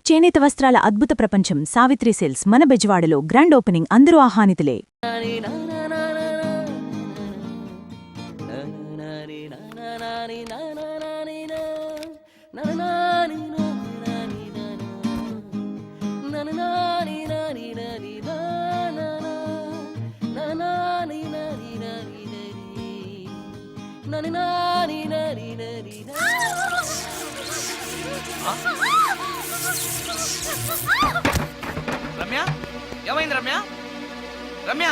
చేనేత వస్త్రాల అద్భుత ప్రపంచం సావిత్రి సేల్స్ మన బెజవాడలో గ్రాండ్ ఓపెనింగ్ అందరూ ఆహ్వానితులే. రమ్య, ఏమైంది రమ్య? రమ్య,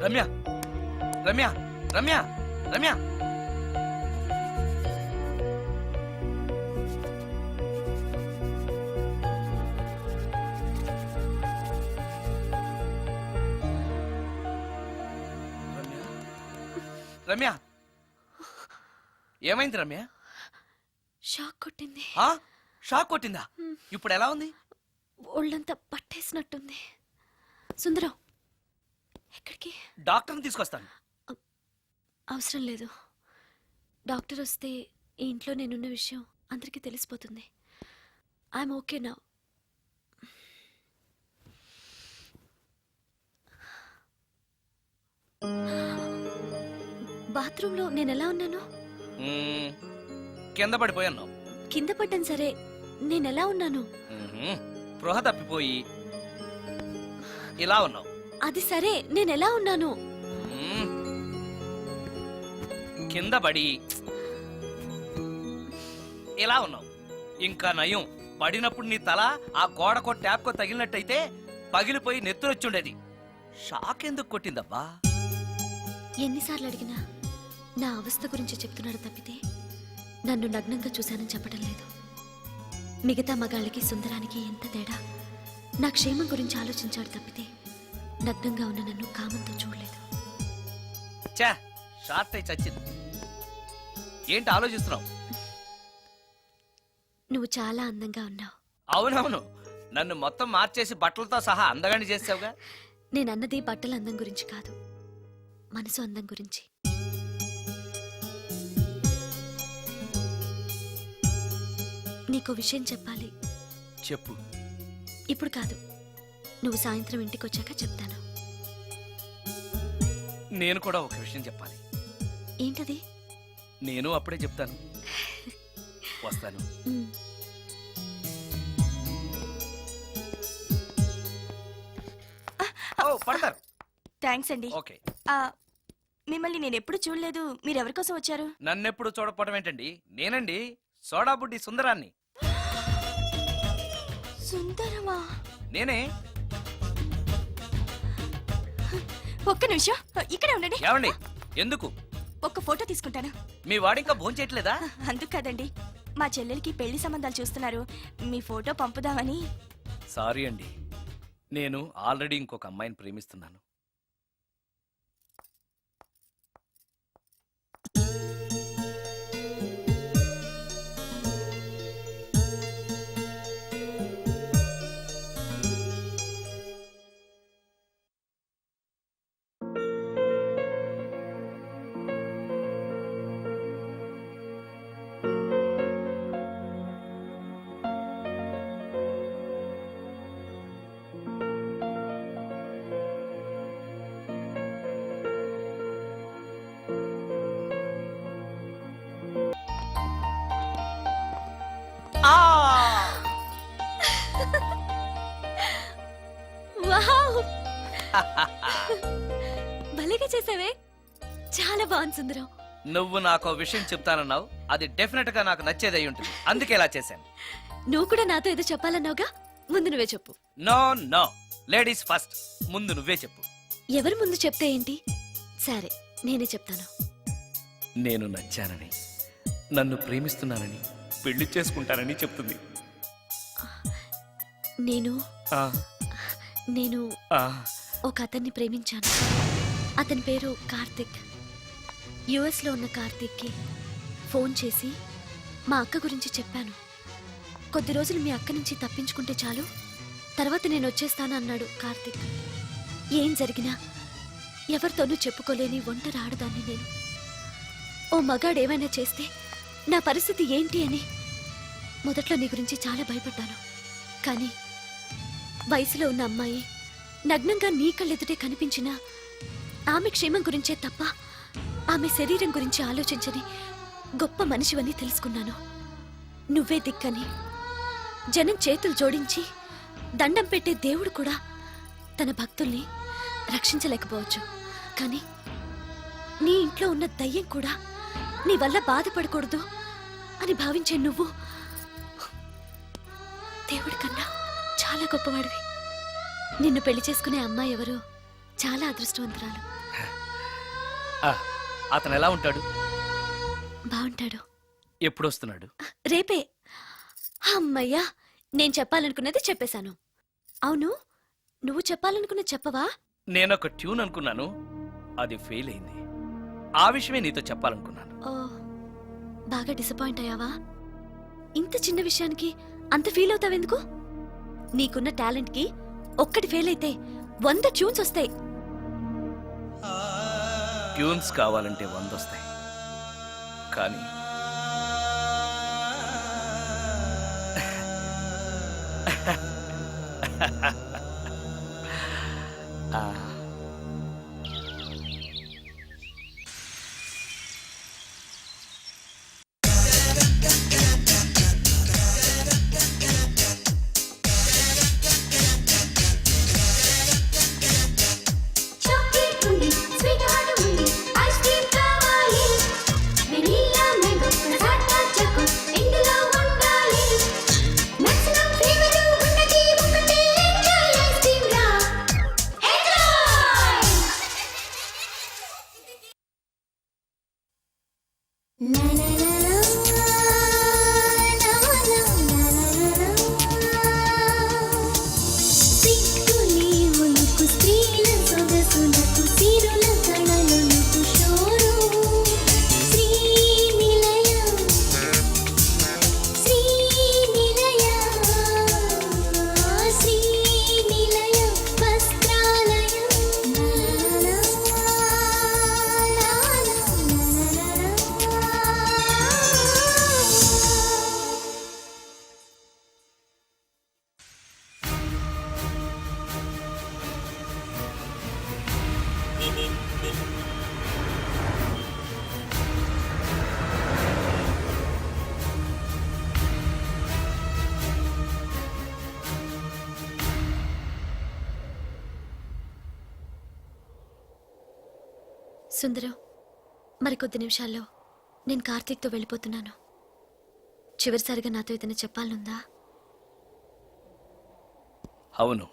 రమ్య, రమ్య, రమ్య, రమ్య, రమ్య. రమ్య, ఏమైంది రమ్య? షాక్ కొట్టింది. షాక్ కొట్టిందా? ఇప్పుడు ఎలా ఉంది? ఒళ్ళంతా పట్టేసినట్టుంది. సుందరం, ఎక్కడికి? డాక్టర్ని తీసుకొస్తాను. అవసరం లేదు. డాక్టర్ వస్తే ఈ ఇంట్లో నేనున్న విషయం అందరికీ తెలిసిపోతుంది. ఐఎమ్ ఓకే నా. బాత్రూంలో నేను ఎలా ఉన్నాను? కింద పడిపోయాను. కింద పడ్డాను సరే, నేనెలా ఉన్నాను? స్పృహ తప్పిపోయి ఇలా ఉన్నావు. అది సరే, నేనెలా ఉన్నాను? కింద పడి ఇలా ఉన్నావు. ఇంకా నయం, పడినప్పుడు నీ తల ఆ గోడకో ట్యాప్కో తగిలినట్టయితే పగిలిపోయి నెత్తురొచ్చుండేది. షాక్ ఎందుకు కొట్టిందబ్బా? ఎన్నిసార్లు అడిగినా నా అవస్థ గురించి చెప్తున్నాడు తప్పితే నన్ను నగ్నంగా చూశానని చెప్పడం లేదు. మిగతా మగాళ్ళకి సుందరానికి ఎంత తేడా. నా క్షేమం గురించి ఆలోచించాడు తప్పితే నగ్నంగా ఉన్న నన్ను కామంతో చూడలేదు. షార్ట్ అయి చచ్చింది. ఏంటి ఆలోచిస్తున్నావు? నువ్వు చాలా అందంగా ఉన్నావు. అవునవును, నన్ను మొత్తం మార్చేసి బట్టలతో సహా అందగాని చేసావుగా. నేనన్నది బట్టల అందం గురించి కాదు, మనసు అందం గురించి. నీకో విషయం చెప్పాలి. చెప్పు. ఇప్పుడు కాదు, నువ్వు సాయంత్రం ఇంటికి వచ్చాక చెప్తాను. నేను కూడా ఒక విషయం చెప్పాలి. ఏంటది? నేను అప్పుడే చెప్తాను. వస్తాను. పడతారు. థ్యాంక్స్ అండి. ఓకే. మిమ్మల్ని నేను ఎప్పుడు చూడలేదు. మీరెవరి కోసం వచ్చారు? నన్నెప్పుడు చూడకపోవడం ఏంటండి? నేనండి, సోడా బుడ్డి సుందరాన్ని. సుందరమా? నేనే. ఒక్క నిమిషం ఇక్కడే ఉండండి. ఏమండి? ఎందుకు? ఒక్క ఫోటో తీసుకుంటాను. మీ వాడింకా భోంచేయట్లేదా? అందుకు కదండి, మా చెల్లెలికి పెళ్లి సంబంధాలు చూస్తున్నారు. మీ ఫోటో పంపుదామని. సారీ అండి, నేను ఆల్రెడీ ఇంకొక అమ్మాయిని ప్రేమిస్తున్నాను. భలేగా చేసావే, చాలా బాగుంది సుందరం. నువ్వు నాకు విషయం చెప్తానన్నావు, అది డెఫినెట్ గా నాకు నచ్చేదై ఉంటుంది. అందుకే ఇలా చేశాను. నువ్వు కూడా నాతో ఏదో చెప్పాలన్నావుగా, ముందు నువ్వే చెప్పు. No no, ladies first. ముందు నువ్వే చెప్పు. ఎవరి ముందు చెప్తే ఏంటి? సరే, నేనే చెప్తాను. నేను నచ్చానని, నన్ను ప్రేమిస్తున్నానని, పెళ్లి చేసుకుంటానని చెప్తుంది. నేను ఒక అతన్ని ప్రేమించాను. అతని పేరు కార్తిక్. యుఎస్ లో ఉన్న కార్తిక్కి ఫోన్ చేసి మా అక్క గురించి చెప్పాను. కొద్ది రోజులు మీ అక్క నుంచి తప్పించుకుంటే చాలు, తర్వాత నేను వచ్చేస్తాను అన్నాడు కార్తీక్. ఏం జరిగినా ఎవరితోనూ చెప్పుకోలేని ఒంటరి ఆడదాన్ని నేను. ఓ మగాడు ఏమైనా చేస్తే నా పరిస్థితి ఏంటి అని మొదట్లో నీ గురించి చాలా భయపడ్డాను. కానీ వయసులో ఉన్న అమ్మాయి నగ్నంగా నీ కళ్ళెదుటే కనిపించినా ఆమె క్షేమం గురించే తప్ప ఆమె శరీరం గురించి ఆలోచించని గొప్ప మనిషివని తెలుసుకున్నాను. నువ్వే దిక్కని. జనం చేతులు జోడించి దండం పెట్టే దేవుడు కూడా తన భక్తుల్ని రక్షించలేకపోవచ్చు. కానీ నీ ఇంట్లో ఉన్న దయ్యం కూడా నీ వల్ల బాధపడకూడదు అని భావించే నువ్వు దేవుడి కన్నా చాలా గొప్పవాడివి. నిన్ను పెళ్లి చేసుకునే అమ్మాయి ఎవరో చాలా అదృష్టవంతురాలు. అతను ఎలా ఉంటాడు? బాగుంటాడు. ఎప్పుడు వస్తున్నాడు? రేపే. అమ్మయ్యా, నేను చెప్పాలనుకున్నది చెప్పేశాను. అవును, నువ్వు చెప్పాలనుకున్నది చెప్పవా? నేనొక ట్యూన్ అనుకున్నాను, అది ఫెయిల్ అయింది. ఆ విషయమే నీతో చెప్పాలనుకున్నాను. ఓ, బాగా డిసప్పాయింట్ అయ్యావా? ఇంత చిన్న విషయానికి అంత ఫీల్ అవుతావెందుకు? నీకున్న టాలెంట్ కి ఒక్కటి ఫెయిల్ అయితే 100 ట్యూన్స్ వస్తాయి. ట్యూన్స్ కావాలంటే 100 వస్తాయి, కానీ చాక్లెట్ ఉంది, స్వీట్ హార్ట్ ఉంది, ఐస్ క్రీమ్ కావాలి, వెనిల్లా మ్యాంగో కసాటా చాకో ఇందులో ఉండాలి. మాక్సిమం ఫ్లేవర్ ఉన్నది ఒకటే, ఎంజాయ్ ఐస్ క్రీమ్ రా, ఎంజాయ్. లా లా లా లా, లా లా లా లా. సిక్కుని ఉలుకు స్త్రీల సొగసులకు సిరుల కళలకు షోరు. శ్రీనిలయ శ్రీనిలయ శ్రీనిలయ వస్త్రాలయం. లా లా లా లా. సుందరం, మరికొద్ది నిమిషాల్లో నేను కార్తీక్తో వెళ్ళిపోతున్నాను. చివరిసారిగా నాతో ఏదైనా చెప్పాలనుందా? అవును.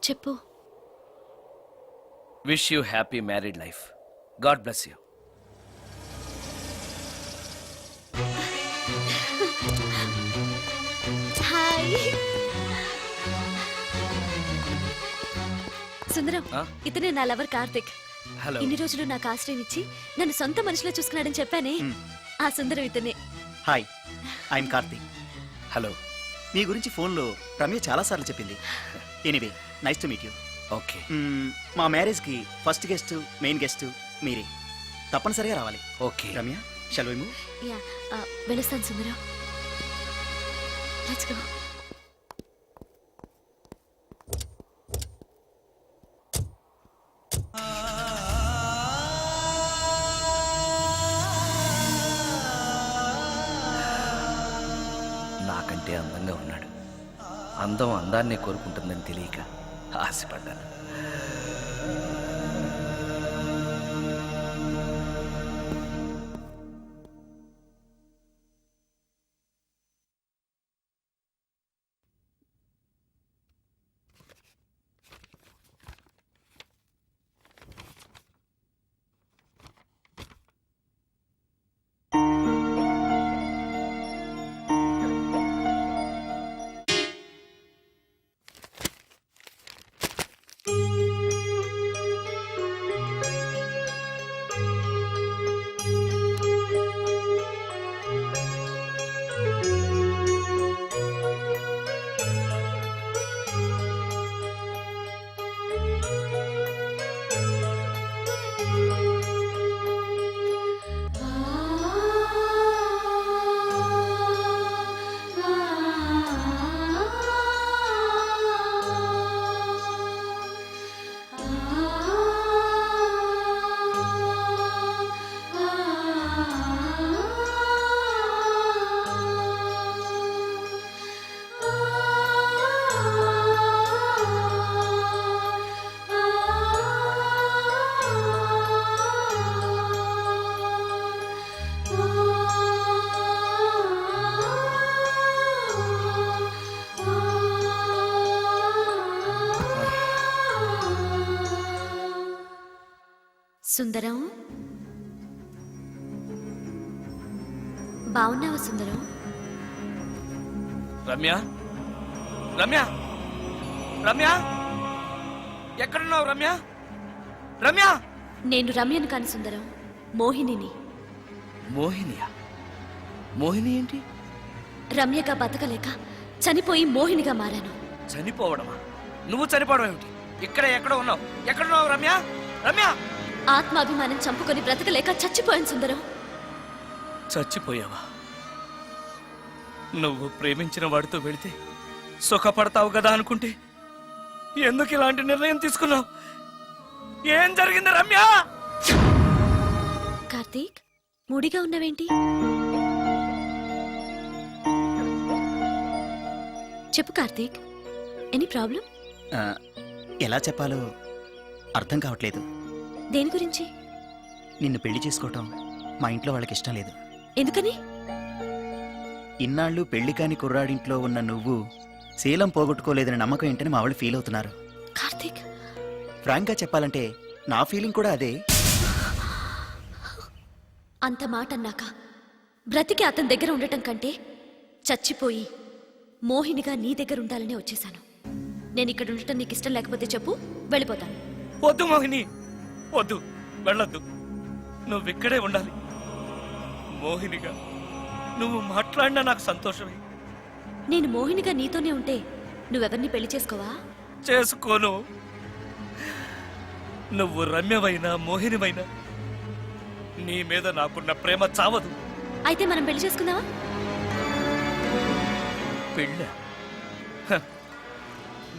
చెప్పు. Wish you happy married life. God bless you. Hi Sundaram, ఆ? ఇతనే నా లవర్ కార్తిక్. హలో. ఇన్ని రోజులు నాకు ఆశ్రయం ఇచ్చి నన్ను సొంత మనిషిలో చూసుకున్నాడని చెప్పానే, ఆ సుందరం ఇతనే. Hi, I'm Karthik. హలో. మీ గురించి ఫోన్లో రమ్య చాలాసార్లు చెప్పింది. Anyway, nice to meet you. Okay. మా మ్యారేజ్కి ఫస్ట్ గెస్ట్, మెయిన్ గెస్ట్ మీరే. తప్పనిసరిగా రావాలి. Okay. Ramya, shall we move? Yeah, వెళ్ళొస్తాను సుందరం. Let's go. నాకంటే అందంగా ఉన్నాడు. అందం అందాన్నే కోరుకుంటుందని తెలియక ఆశపడ్డాను. సుందరం, బావున్నావా సుందరం? రమ్య రమ్య రమ్య ఎక్కడున్నావు రమ్య? రమ్య! నేను రమ్యను కాని సుందరం, మోహినిని. మోహినియా? మోహిని ఏంటి? రమ్యగా బతకలేక చనిపోయి మోహినిగా మారాను. చనిపోవడమా? నువ్వు చనిపోవడం ఏమిటి? ఇక్కడ ఎక్కడో ఉన్నావు. ఎక్కడున్నావు రమ్య? రమ్య! ఆత్మాభిమానం చంపుకొని బ్రతకలేక చచ్చిపోయాను సుందరం. చచ్చిపోయావా? నువ్వు ప్రేమించిన వాడితో వెళితే సుఖపడతావు కదా అనుకుంటే ఎందుకు ఇలాంటి నిర్ణయం తీసుకున్నావు? ఏం జరిగింది రమ్య? కార్తీక్, మూడిగా ఉన్నవేంటి? చెప్పు కార్తీక్, ఎనీ ప్రాబ్లం? ఆ, ఎలా చెప్పాలో అర్థం కావట్లేదు. దేని గురించి? నిన్ను పెళ్లి చేసుకోవటం మా ఇంట్లో వాళ్ళకి ఇష్టం లేదు. ఎందుకని? ఇన్నాళ్ళు పెళ్లి కాని కుర్రాడింట్లో ఉన్న నువ్వు శీలం పోగొట్టుకోలేదని నమ్మకం ఏంటని మా వాళ్ళు ఫీల్ అవుతున్నారు. కార్తీక్, ఫ్రాంక్గా చెప్పాలంటే నా ఫీలింగ్ కూడా అదే. అంత మాట అన్నాక బ్రతికి అతని దగ్గర ఉండటం కంటే చచ్చిపోయి మోహినిగా నీ దగ్గర ఉండాలనే వచ్చేశాను. నేను ఇక్కడ ఉండటం నీకు ఇష్టం లేకపోతే చెప్పు, వెళ్ళిపోతాను. వద్దు మోహిని, వద్దు, వెళ్ళొద్దు. నువ్విక్కడే ఉండాలి. మోహినిగా నువ్వు మాట్లాడినా నాకు సంతోషమే. నేను మోహినిగా నీతోనే ఉంటే నువ్వెవరిని పెళ్లి చేసుకోవా? చేసుకోను. నువ్వు రమ్యమైనా మోహినిమైనా నీ మీద నాకున్న ప్రేమ చావదు. అయితే మనం పెళ్లి చేసుకుందావా? పెళ్ళ?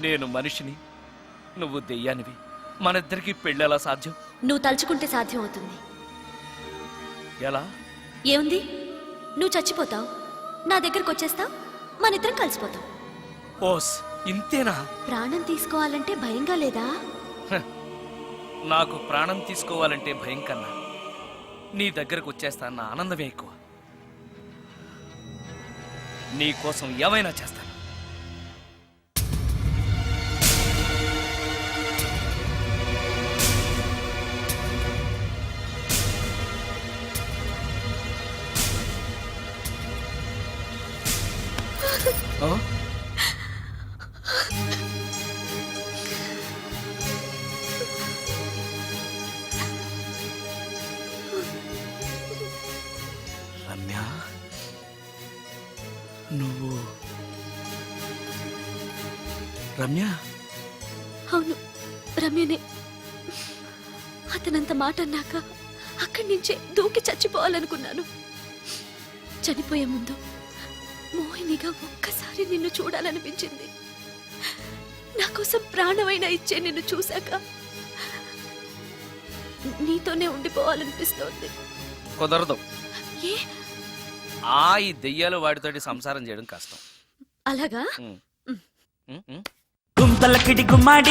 నేను మనిషిని, నువ్వు దెయ్యానివి. మనిద్దరికి పెళ్ళెలా సాధ్యం? నువ్వు తలుచుకుంటే సాధ్యం అవుతుంది. ఎలా? ఏముంది, నువ్వు చచ్చిపోతావు, నా దగ్గరకు వచ్చేస్తావు, మనిద్దరం కలిసిపోతాం. ఓస్, ఇంతేనా? ప్రాణం తీసుకోవాలంటే భయంగా లేదా? హ, నాకు ప్రాణం తీసుకోవాలంటే భయం కన్నా నీ దగ్గరకు వచ్చేస్తాన్న ఆనందమే ఎక్కువ. నీ కోసం ఏమైనా చేస్తాను. ఆ? రమ్య, నువ్వు రమ్య? అవును, రమ్యనే. అతనంత మాట అన్నాక అక్కడి నుంచే దూకి చచ్చిపోవాలనుకున్నాను. చనిపోయే ముందు మోహినిగా ఒక్కసారి నిన్ను చూడాలనిపించింది. నా కోసం ప్రాణమైనా ఇచ్చే నిన్ను చూశాక నీతోనే ఉండిపోవాలనిపిస్తోంది. కుదరదు. ఏ? ఈ దెయ్యాలు వాడితోటి సంసారం చేయడం కష్టం. అలాగా? ఉమ్. ఉమ్, ఉమ్. గుంతల కిడి గుమ్మాడి